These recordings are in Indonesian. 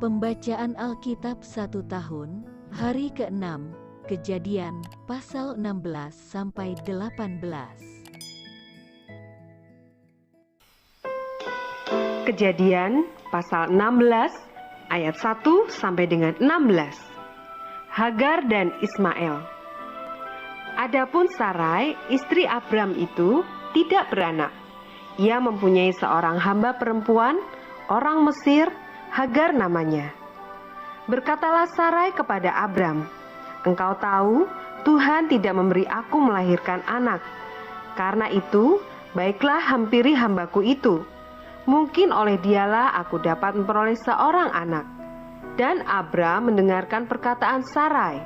Pembacaan Alkitab 1 tahun, hari ke-6, Kejadian, pasal 16-18. Kejadian, pasal 16, ayat 1 sampai dengan 16. Hagar dan Ismail. Adapun Sarai, istri Abram itu, tidak beranak. Ia mempunyai seorang hamba perempuan, orang Mesir, Hagar namanya. Berkatalah Sarai kepada Abram, "Engkau tahu, Tuhan tidak memberi aku melahirkan anak. Karena itu, baiklah hampiri hambaku itu. Mungkin oleh dialah aku dapat memperoleh seorang anak." Dan Abram mendengarkan perkataan Sarai.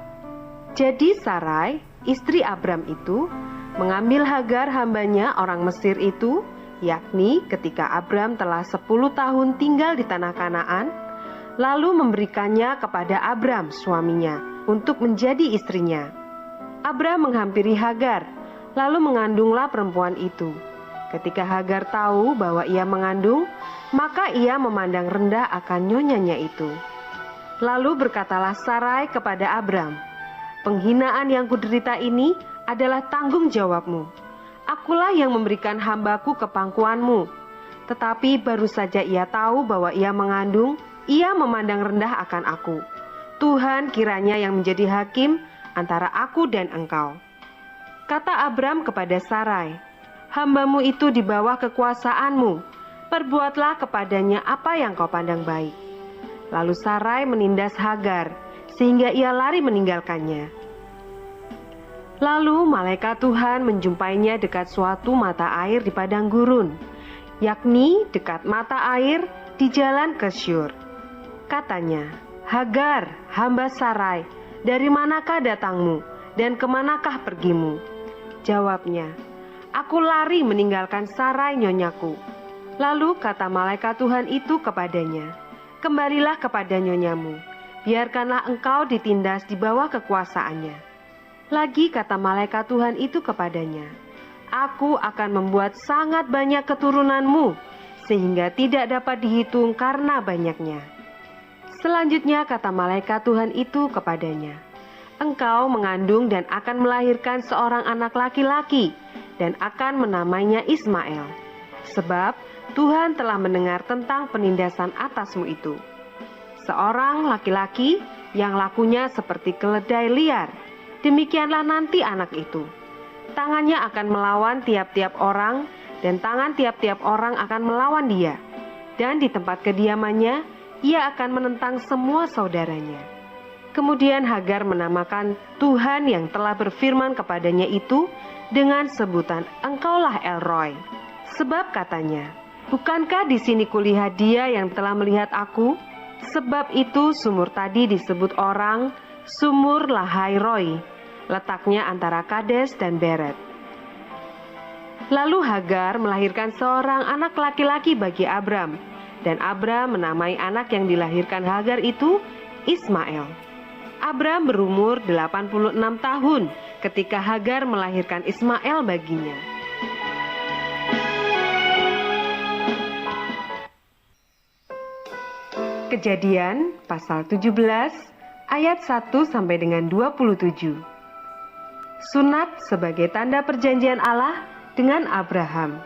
Jadi Sarai, istri Abram itu, mengambil Hagar hambanya orang Mesir itu, yakni ketika Abram telah 10 tahun tinggal di tanah Kanaan, lalu memberikannya kepada Abram suaminya untuk menjadi istrinya. Abram menghampiri Hagar, lalu mengandunglah perempuan itu. Ketika Hagar tahu bahwa ia mengandung, maka ia memandang rendah akan nyonyanya itu. Lalu berkatalah Sarai kepada Abram, "Penghinaan yang kuderita ini adalah tanggung jawabmu. Akulah yang memberikan hambaku ke pangkuanmu." Tetapi baru saja ia tahu bahwa ia mengandung, ia memandang rendah akan aku. Tuhan kiranya yang menjadi hakim antara aku dan engkau. Kata Abram kepada Sarai, "Hambamu itu di bawah kekuasaanmu. Perbuatlah kepadanya apa yang kau pandang baik." Lalu Sarai menindas Hagar, sehingga ia lari meninggalkannya. Lalu malaikat Tuhan menjumpainya dekat suatu mata air di padang gurun, yakni dekat mata air di jalan ke Syur. Katanya, "Hagar, hamba Sarai, dari manakah datangmu dan kemanakah pergimu?" Jawabnya, "Aku lari meninggalkan Sarai nyonyaku." Lalu kata malaikat Tuhan itu kepadanya, "Kembalilah kepada nyonyamu, biarkanlah engkau ditindas di bawah kekuasaannya." Lagi kata malaikat Tuhan itu kepadanya, "Aku akan membuat sangat banyak keturunanmu, sehingga tidak dapat dihitung karena banyaknya." Selanjutnya kata malaikat Tuhan itu kepadanya, "Engkau mengandung dan akan melahirkan seorang anak laki-laki, dan akan menamainya Ismail. Sebab Tuhan telah mendengar tentang penindasan atasmu itu. Seorang laki-laki yang lakunya seperti keledai liar, demikianlah nanti anak itu. Tangannya akan melawan tiap-tiap orang, dan tangan tiap-tiap orang akan melawan dia. Dan di tempat kediamannya, ia akan menentang semua saudaranya." Kemudian Hagar menamakan Tuhan yang telah berfirman kepadanya itu dengan sebutan "Engkaulah El Roi." Sebab katanya, "Bukankah di sini kulihat dia yang telah melihat aku?" Sebab itu sumur tadi disebut orang Sumur Lahai Roi, letaknya antara Kades dan Beret. Lalu Hagar melahirkan seorang anak laki-laki bagi Abram, dan Abram menamai anak yang dilahirkan Hagar itu Ismail. Abram berumur 86 tahun ketika Hagar melahirkan Ismail baginya. Kejadian pasal 17 ayat 1 sampai dengan 27. Sunat sebagai tanda perjanjian Allah dengan Abraham.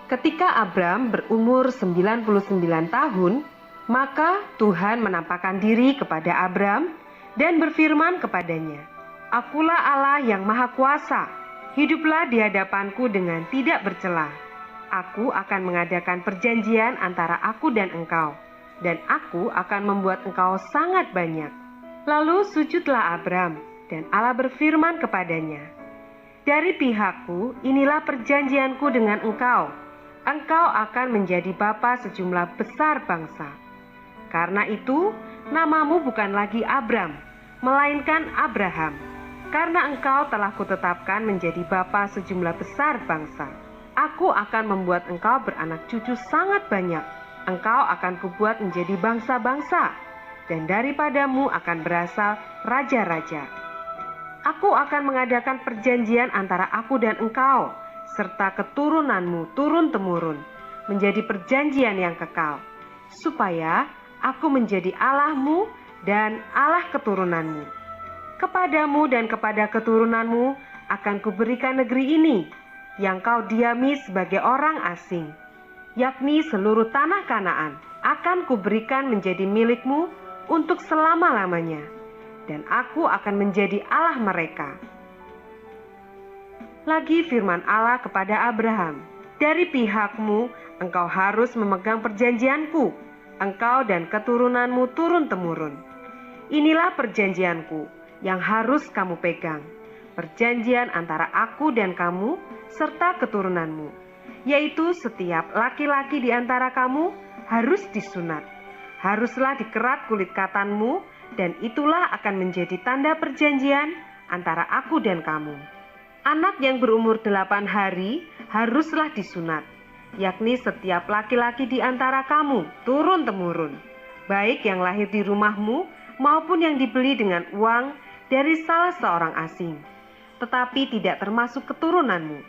Ketika Abram berumur 99 tahun, maka Tuhan menampakkan diri kepada Abram dan berfirman kepadanya, "Akulah Allah yang Maha Kuasa. Hiduplah di hadapanku dengan tidak bercela. Aku akan mengadakan perjanjian antara aku dan engkau, dan aku akan membuat engkau sangat banyak." Lalu sujudlah Abram, dan Allah berfirman kepadanya, "Dari pihakku inilah perjanjianku dengan engkau. Engkau akan menjadi bapa sejumlah besar bangsa. Karena itu namamu bukan lagi Abram, melainkan Abraham, karena engkau telah kutetapkan menjadi bapa sejumlah besar bangsa. Aku akan membuat engkau beranak cucu sangat banyak. Engkau akan kubuat menjadi bangsa-bangsa, dan daripadamu akan berasal raja-raja. Aku akan mengadakan perjanjian antara aku dan engkau, serta keturunanmu turun-temurun, menjadi perjanjian yang kekal, supaya aku menjadi Allahmu dan Allah keturunanmu. Kepadamu dan kepada keturunanmu akan kuberikan negeri ini, yang kau diami sebagai orang asing, yakni seluruh tanah Kanaan, akan kuberikan menjadi milikmu untuk selama-lamanya, dan aku akan menjadi Allah mereka. Lagi firman Allah kepada Abraham, dari pihakmu engkau harus memegang perjanjianku, engkau dan keturunanmu turun-temurun. Inilah perjanjianku yang harus kamu pegang, perjanjian antara aku dan kamu serta keturunanmu, yaitu setiap laki-laki di antara kamu harus disunat. Haruslah dikerat kulit katanmu, dan itulah akan menjadi tanda perjanjian antara aku dan kamu. Anak yang berumur 8 hari haruslah disunat, yakni setiap laki-laki di antara kamu turun-temurun, baik yang lahir di rumahmu maupun yang dibeli dengan uang dari salah seorang asing, tetapi tidak termasuk keturunanmu.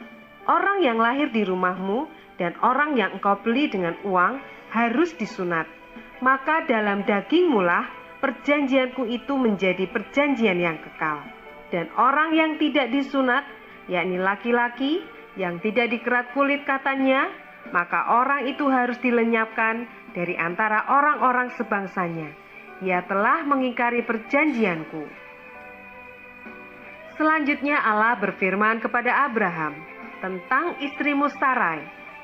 Orang yang lahir di rumahmu dan orang yang engkau beli dengan uang harus disunat. Maka dalam dagingmu lah perjanjianku itu menjadi perjanjian yang kekal. Dan orang yang tidak disunat, yakni laki-laki yang tidak dikerat kulit katanya, maka orang itu harus dilenyapkan dari antara orang-orang sebangsanya. Ia telah mengingkari perjanjianku. Selanjutnya Allah berfirman kepada Abraham tentang istrimu Sarai.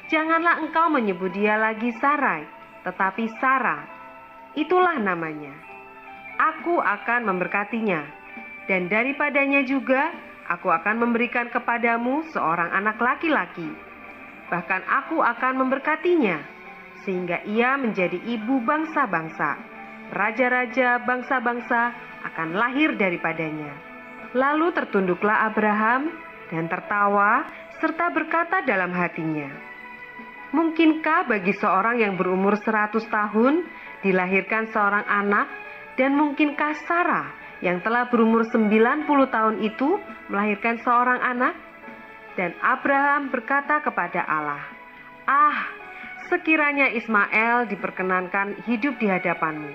Janganlah engkau menyebut dia lagi Sarai, tetapi Sarah. Itulah namanya. Aku akan memberkatinya, dan daripadanya juga aku akan memberikan kepadamu seorang anak laki-laki. Bahkan aku akan memberkatinya, sehingga ia menjadi ibu bangsa-bangsa. Raja-raja bangsa-bangsa akan lahir daripadanya. Lalu tertunduklah Abraham dan tertawa serta berkata dalam hatinya, mungkinkah bagi seorang yang berumur 100 tahun dilahirkan seorang anak, dan mungkinkah Sarah yang telah berumur 90 tahun itu melahirkan seorang anak? Dan Abraham berkata kepada Allah, sekiranya Ismail diperkenankan hidup di hadapanmu.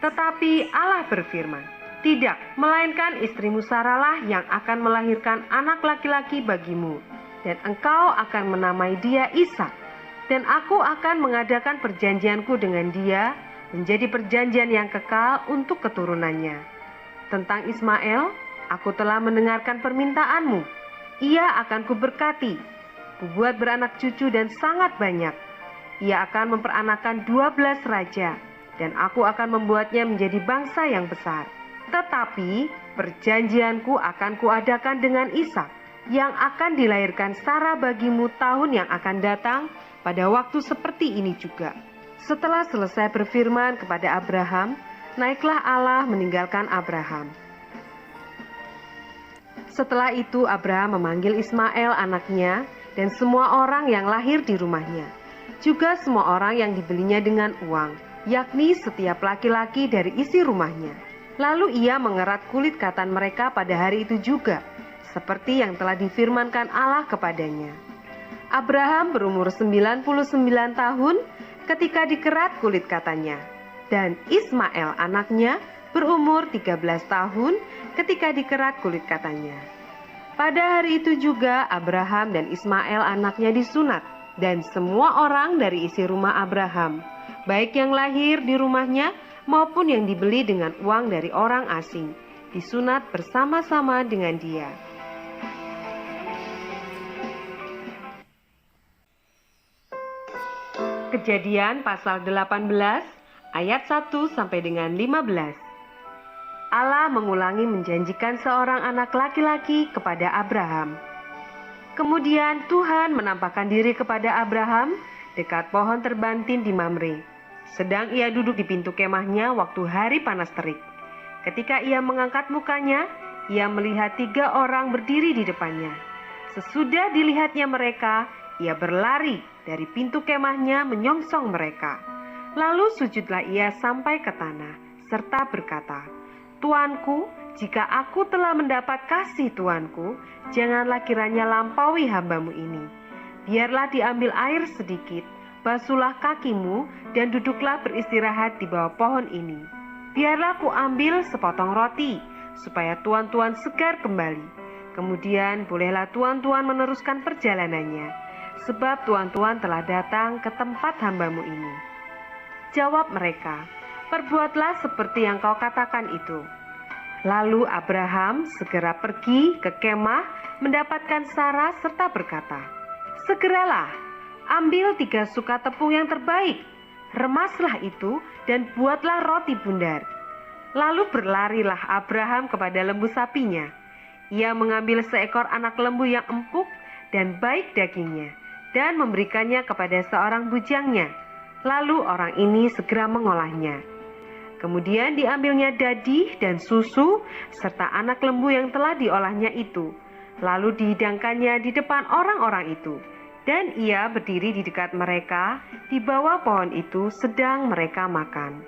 Tetapi Allah berfirman, tidak, melainkan istrimu Sarahlah yang akan melahirkan anak laki-laki bagimu, dan engkau akan menamai dia Ishak. Dan aku akan mengadakan perjanjianku dengan dia menjadi perjanjian yang kekal untuk keturunannya. Tentang Ismail, aku telah mendengarkan permintaanmu. Ia akan kuberkati, kubuat beranak cucu dan sangat banyak. Ia akan memperanakan 12 raja, dan aku akan membuatnya menjadi bangsa yang besar. Tetapi perjanjianku akan kuadakan dengan Ishak, yang akan dilahirkan Sarah bagimu tahun yang akan datang pada waktu seperti ini juga. Setelah selesai berfirman kepada Abraham, naiklah Allah meninggalkan Abraham. Setelah itu Abraham memanggil Ismail anaknya dan semua orang yang lahir di rumahnya, juga semua orang yang dibelinya dengan uang, yakni setiap laki-laki dari isi rumahnya. Lalu ia mengerat kulit katan mereka pada hari itu juga, seperti yang telah difirmankan Allah kepadanya. Abraham berumur 99 tahun ketika dikerat kulit katanya, dan Ismail anaknya berumur 13 tahun ketika dikerat kulit katanya. Pada hari itu juga Abraham dan Ismail anaknya disunat, dan semua orang dari isi rumah Abraham, baik yang lahir di rumahnya maupun yang dibeli dengan uang dari orang asing, disunat bersama-sama dengan dia. Kejadian pasal 18 ayat 1 sampai dengan 15. Allah mengulangi menjanjikan seorang anak laki-laki kepada Abraham. Kemudian Tuhan menampakkan diri kepada Abraham dekat pohon terbantin di Mamre, sedang ia duduk di pintu kemahnya waktu hari panas terik. Ketika ia mengangkat mukanya, ia melihat 3 orang berdiri di depannya. Sesudah dilihatnya mereka, ia berlari dari pintu kemahnya menyongsong mereka. Lalu sujudlah ia sampai ke tanah, serta berkata, Tuanku, jika aku telah mendapat kasih Tuanku, janganlah kiranya lampaui hambamu ini. Biarlah diambil air sedikit, basuhlah kakimu dan duduklah beristirahat di bawah pohon ini. Biarlah ku ambil sepotong roti, supaya tuan-tuan segar kembali. Kemudian bolehlah tuan-tuan meneruskan perjalanannya, sebab tuan-tuan telah datang ke tempat hambamu ini. Jawab mereka, perbuatlah seperti yang kau katakan itu. Lalu Abraham segera pergi ke kemah mendapatkan Sarah serta berkata, segeralah, ambil 3 suka tepung yang terbaik, remaslah itu dan buatlah roti bundar. Lalu berlarilah Abraham kepada lembu sapinya. Ia mengambil seekor anak lembu yang empuk dan baik dagingnya dan memberikannya kepada seorang bujangnya. Lalu orang ini segera mengolahnya. Kemudian diambilnya dadi dan susu serta anak lembu yang telah diolahnya itu. Lalu dihidangkannya di depan orang-orang itu. Dan ia berdiri di dekat mereka di bawah pohon itu sedang mereka makan.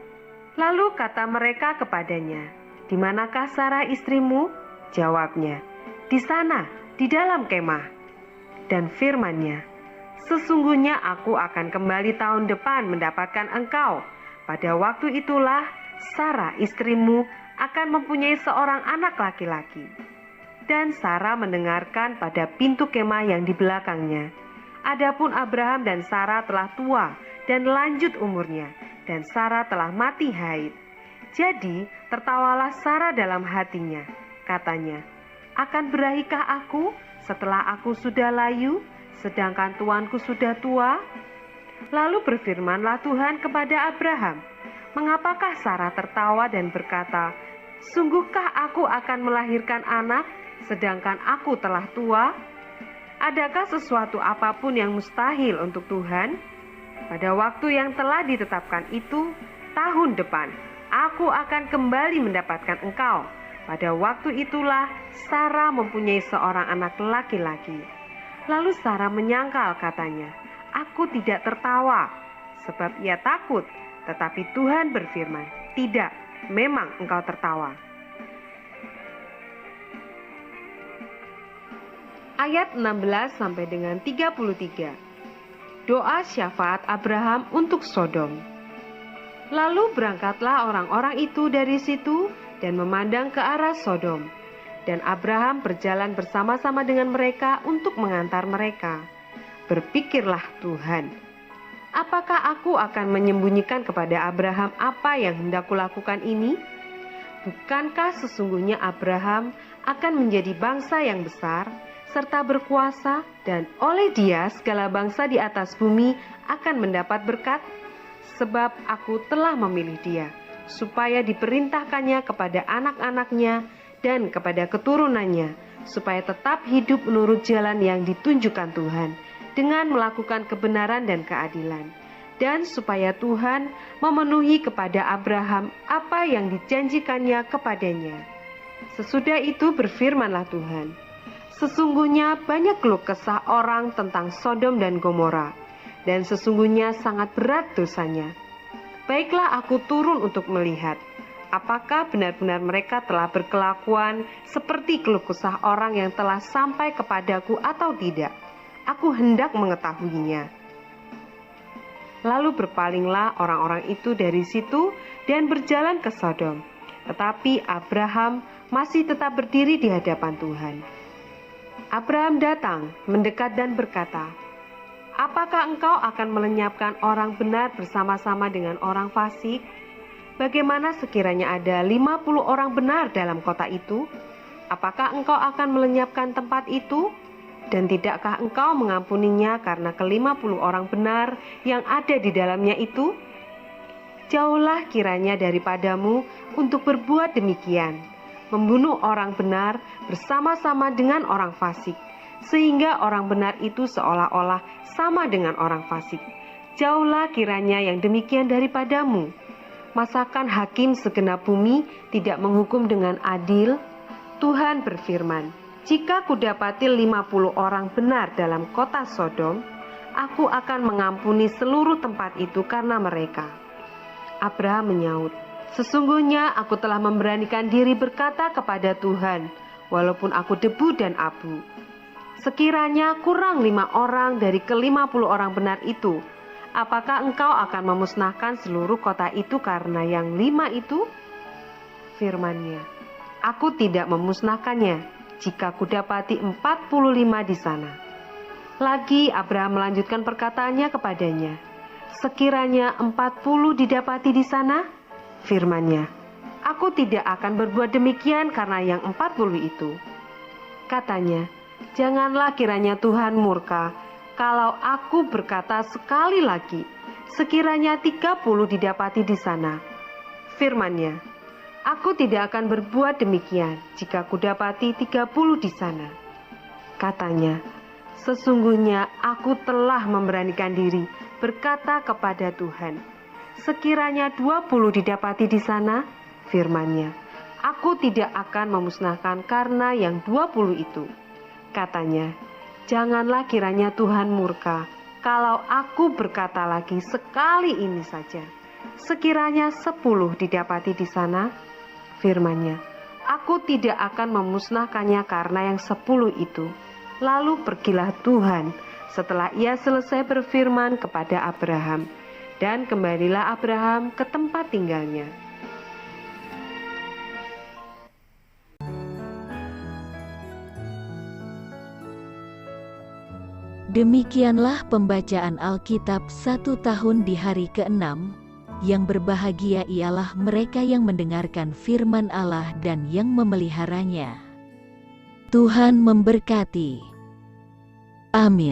Lalu kata mereka kepadanya, di manakah Sarah istrimu? Jawabnya, di sana, di dalam kemah. Dan firman-Nya, sesungguhnya aku akan kembali tahun depan mendapatkan engkau. Pada waktu itulah Sarah istrimu akan mempunyai seorang anak laki-laki. Dan Sarah mendengarkan pada pintu kemah yang di belakangnya. Adapun Abraham dan Sarah telah tua dan lanjut umurnya, dan Sarah telah mati haid. Jadi tertawalah Sarah dalam hatinya. Katanya, akan berahikah aku setelah aku sudah layu, sedangkan tuanku sudah tua? Lalu berfirmanlah Tuhan kepada Abraham, mengapakah Sarah tertawa dan berkata, sungguhkah aku akan melahirkan anak, sedangkan aku telah tua? Adakah sesuatu apapun yang mustahil untuk Tuhan? Pada waktu yang telah ditetapkan itu, tahun depan, aku akan kembali mendapatkan engkau. Pada waktu itulah Sarah mempunyai seorang anak laki-laki. Lalu Sarah menyangkal katanya, aku tidak tertawa, sebab ia takut. Tetapi Tuhan berfirman, tidak, memang engkau tertawa. Ayat 16 sampai dengan 33. Doa syafaat Abraham untuk Sodom. Lalu berangkatlah orang-orang itu dari situ dan memandang ke arah Sodom. Dan Abraham berjalan bersama-sama dengan mereka untuk mengantar mereka. Berpikirlah Tuhan, apakah aku akan menyembunyikan kepada Abraham apa yang hendak kulakukan ini? Bukankah sesungguhnya Abraham akan menjadi bangsa yang besar, serta berkuasa, dan oleh dia segala bangsa di atas bumi akan mendapat berkat? Sebab aku telah memilih dia, supaya diperintahkannya kepada anak-anaknya dan kepada keturunannya, supaya tetap hidup menurut jalan yang ditunjukkan Tuhan, dengan melakukan kebenaran dan keadilan, dan supaya Tuhan memenuhi kepada Abraham apa yang dijanjikannya kepadanya. Sesudah itu berfirmanlah Tuhan, sesungguhnya banyak keluh kesah orang tentang Sodom dan Gomora, dan sesungguhnya sangat berat dosanya. Baiklah aku turun untuk melihat, apakah benar-benar mereka telah berkelakuan seperti keluh kesah orang yang telah sampai kepadaku atau tidak. Aku hendak mengetahuinya. Lalu berpalinglah orang-orang itu dari situ dan berjalan ke Sodom. Tetapi Abraham masih tetap berdiri di hadapan Tuhan. Abraham datang, mendekat dan berkata, apakah engkau akan melenyapkan orang benar bersama-sama dengan orang fasik? Bagaimana sekiranya ada 50 orang benar dalam kota itu? Apakah engkau akan melenyapkan tempat itu? Dan tidakkah engkau mengampuninya karena ke-50 orang benar yang ada di dalamnya itu? Jauhlah kiranya daripadamu untuk berbuat demikian, membunuh orang benar bersama-sama dengan orang fasik, sehingga orang benar itu seolah-olah sama dengan orang fasik. Jauhlah kiranya yang demikian daripadamu. Masakan hakim segenap bumi tidak menghukum dengan adil? Tuhan berfirman, jika kudapati 50 orang benar dalam kota Sodom, aku akan mengampuni seluruh tempat itu karena mereka. Abraham menyaut, sesungguhnya aku telah memberanikan diri berkata kepada Tuhan, walaupun aku debu dan abu. Sekiranya kurang 5 orang dari ke-50 orang benar itu, Apakah engkau akan memusnahkan seluruh kota itu karena yang 5 itu? Firman-Nya, aku tidak memusnahkannya jika kudapati 45 di sana. Lagi Abraham melanjutkan perkataannya kepadanya, sekiranya 40 didapati di sana, firman-Nya, aku tidak akan berbuat demikian karena yang 40 itu. Katanya, janganlah kiranya Tuhan murka kalau aku berkata sekali lagi, sekiranya 30 didapati di sana. Firman-Nya, aku tidak akan berbuat demikian jika kudapati 30 di sana. Katanya, sesungguhnya aku telah memberanikan diri berkata kepada Tuhan, sekiranya 20 didapati di sana, firman-Nya, aku tidak akan memusnahkan karena yang 20 itu. Katanya, janganlah kiranya Tuhan murka kalau aku berkata lagi sekali ini saja, sekiranya 10 didapati di sana, firman-Nya, aku tidak akan memusnahkannya karena yang 10 itu. Lalu pergilah Tuhan setelah ia selesai berfirman kepada Abraham, dan kembalilah Abraham ke tempat tinggalnya. Demikianlah pembacaan Alkitab 1 tahun di hari ke-6. Yang berbahagia ialah mereka yang mendengarkan firman Allah dan yang memeliharanya. Tuhan memberkati. Amin.